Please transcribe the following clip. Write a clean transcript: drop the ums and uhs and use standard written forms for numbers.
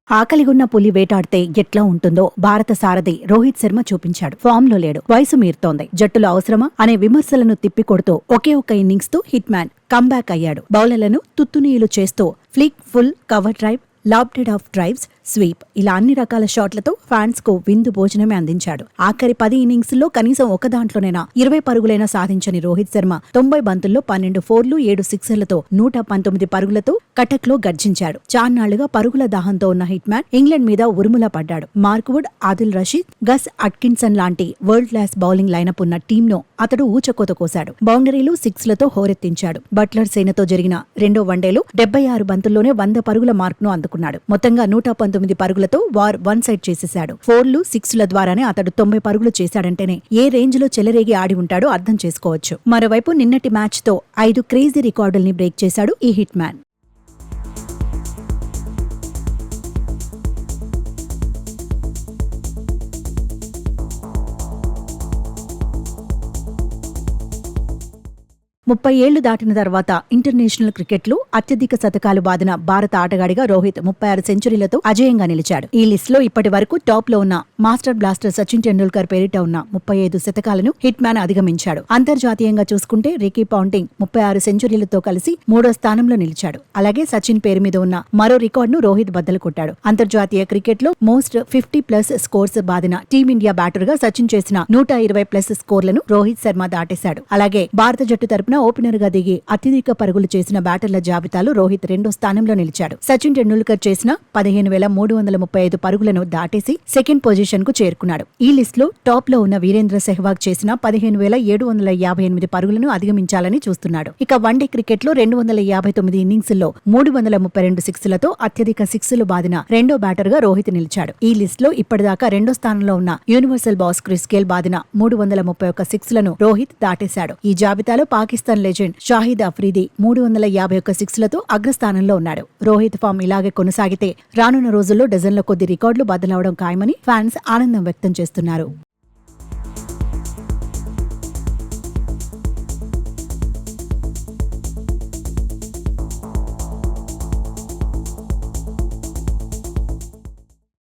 ఆకలిగున్న పులి వేటాడితే ఎట్లా ఉంటుందో భారత సారథి రోహిత్ శర్మ చూపించాడు. ఫామ్ లో లేడు, వయసు మీరుతోంది, జట్టులో అవసరమా అనే విమర్శలను తిప్పికొడుతూ ఒకే ఒక్క ఇన్నింగ్స్ తో హిట్ మ్యాన్ కంబ్యాక్ అయ్యాడు. బౌలర్లను తుత్తునీయులు చేస్తూ flick, full cover drive, lofted off drives, sweep ఇలా అన్ని రకాల షాట్లతో ఫ్యాన్స్ కు విందు భోజనమే అందించాడు. ఆఖరి 10 ఇన్నింగ్స్లో కనీసం ఒక దాంట్లోనైనా 20 పరుగులైనా సాధించని రోహిత్ శర్మ 90 బంతుల్లో 12 ఫోర్లు, 7 సిక్సర్లతో 119 పరుగులతో కటక్ లో గర్జించాడు. చాన్నాళ్లుగా పరుగుల దాహంతో ఉన్న హిట్ మ్యాన్ ఇంగ్లాండ్ మీద ఉరుములా పడ్డాడు. Mark Wood, Adil Rashid, Gus Atkinson లాంటి వరల్డ్ క్లాస్ బౌలింగ్ లైనప్ ఉన్న టీంను అతడు ఊచకోత కోశాడు. బౌండరీలు, సిక్స్లతో హోరెత్తించాడు. బట్లర్ సేనతో జరిగిన రెండో వన్డేలో 76 బంతుల్లోనే 100 పరుగుల మార్క్ ను అందుకున్నాడు. మొత్తంగా 119 పరుగులతో వార్ వన్ సైడ్ చేసేశాడు. 4లు, 6ల ద్వారానే అతడు 90 పరుగులు చేశాడంటేనే ఏ రేంజ్ లో చెలరేగి ఆడి ఉంటాడో అర్థం చేసుకోవచ్చు. మరోవైపు నిన్నటి మ్యాచ్ తో 5 క్రేజీ రికార్డుల్ని బ్రేక్ చేశాడు ఈ హిట్ మ్యాన్. 30 ఏళ్లు దాటిన తర్వాత ఇంటర్నేషనల్ క్రికెట్లో అత్యధిక శతకాలు బాదిన భారత ఆటగాడిగా రోహిత్ 36 సెంచరీలతో అజేయంగా నిలిచాడు. ఈ లిస్ట్ లో ఇప్పటి వరకు టాప్ లో ఉన్న మాస్టర్ బ్లాస్టర్ సచిన్ టెండూల్కర్ పేరిట ఉన్న 35 శతకాలను హిట్ మ్యాన్ అధిగమించాడు. అంతర్జాతీయంగా చూసుకుంటే రికీ పాంటింగ్ 36 సెంచరీలతో కలిసి 3వ స్థానంలో నిలిచాడు. అలాగే సచిన్ పేరు మీద ఉన్న మరో రికార్డును రోహిత్ బద్దలు కొట్టాడు. అంతర్జాతీయ క్రికెట్ లో మోస్ట్ 50+ స్కోర్స్ బాదిన టీమిండియా బ్యాటర్ గా సచిన్ చేసిన 120+ స్కోర్లను రోహిత్ శర్మ దాటేశాడు. అలాగే భారత జట్టు తరపున ఓపెనర్ గా దిగి అత్యధిక పరుగులు చేసిన బ్యాటర్ల జాబితాలో రోహిత్ 2వ స్థానంలో నిలిచాడు. సచిన్ టెండూల్కర్ చేసిన 15,335 పరుగులను దాటేసి సెకండ్ పొజిషన్ కు చేరుకున్నాడు. ఈ లిస్ట్ లో టాప్ లో ఉన్న వీరేంద్ర సెహ్వాగ్ చేసిన 15,758 పరుగులను అధిగమించాలని చూస్తున్నాడు. ఇక వన్డే క్రికెట్ లో 259 ఇన్నింగ్స్ లో 332 సిక్స్లతో అత్యధిక సిక్స్లు బాదిన రెండో బ్యాటర్ గా రోహిత్ నిలిచాడు. ఈ లిస్ట్ లో ఇప్పటిదాకా 2వ స్థానంలో ఉన్న యూనివర్సల్ బాస్ క్రిస్ గేల్ బాదిన 331 సిక్స్లను రోహిత్ దాటేశాడు. ఈ జాబితాలో పాకిస్తాన్ లెజెండ్ షాహిద్ అఫ్రీది 351 సిక్స్లతో అగ్రస్థానంలో ఉన్నాడు. రోహిత్ ఫామ్ ఇలాగే కొనసాగితే రానున్న రోజుల్లో డజన్ల కొద్ది రికార్డులు బద్దలవడం ఖాయమని ఫ్యాన్స్ ఆనందం వ్యక్తం చేస్తున్నారు.